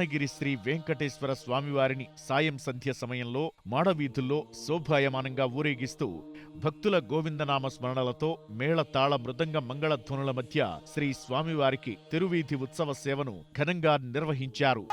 స్వర్ణగిరి శ్రీ వెంకటేశ్వర స్వామివారిని సాయం సంధ్య సమయంలో మాడవీధుల్లో శోభాయమానంగా ఊరేగిస్తూ భక్తుల గోవిందనామ స్మరణలతో మేళతాళ మృదంగ మంగళధ్వనుల మధ్య శ్రీ స్వామివారికి తిరువీధి ఉత్సవ సేవను ఘనంగా నిర్వహించారు.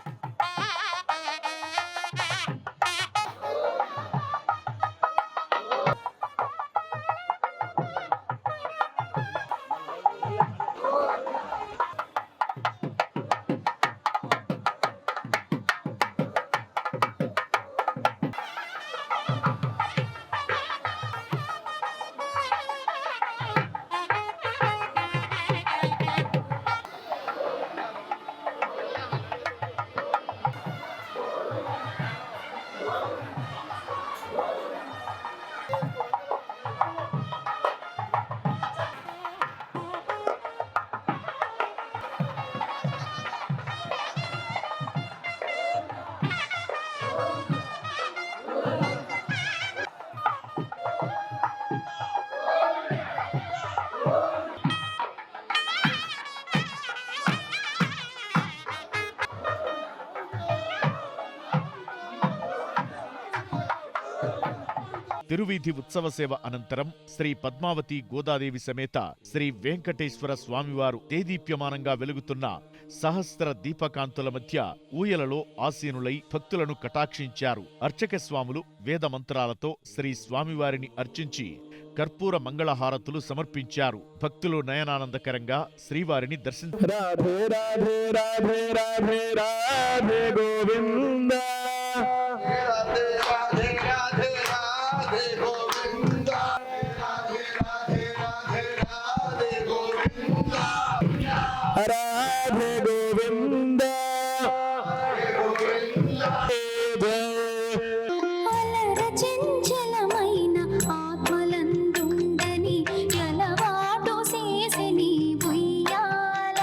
తిరువీధి ఉత్సవ సేవ అనంతరం శ్రీ పద్మావతి గోదాదేవి సమేత శ్రీ వెంకటేశ్వర స్వామివారు దేదీప్యమానంగా వెలుగుతున్న సహస్ర దీపకాంతుల మధ్య ఊయలలో ఆసీనులై భక్తులను కటాక్షించారు. అర్చక స్వాములు వేద మంత్రాలతో శ్రీ స్వామివారిని అర్చించి కర్పూర మంగళహారతులు సమర్పించారు. భక్తులు నయనానందకరంగా శ్రీవారిని దర్శించారు. రాధే గోవింద అలరచంచలమైన ఆత్మలందుండని ఎలవాటు చేసెని ఉయ్యాల.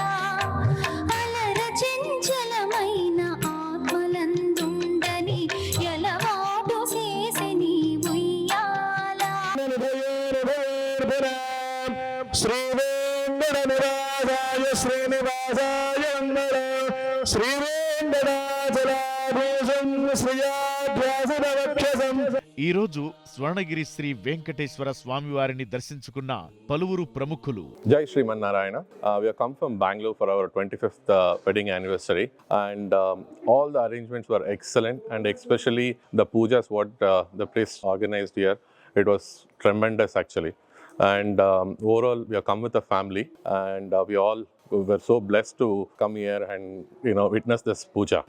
అలరచంచలమైన ఆత్మలందుండని ఎలవాటు చేసెని ఉయ్యాల. శ్రీ శ్రీనివాసాయ శ్రీ ఈ రోజు స్వర్ణగిరి శ్రీ వెంకటేశ్వర స్వామివారిని దర్శించుకున్న పలువురు ప్రముఖులు. Jai Sriman Narayana. We have come from Bangalore for our 25th wedding anniversary, and all the arrangements were excellent, and especially the pujas what the place organized here, it was tremendous actually. And overall, we have come with a family, and we all were so blessed to come here and witness this puja.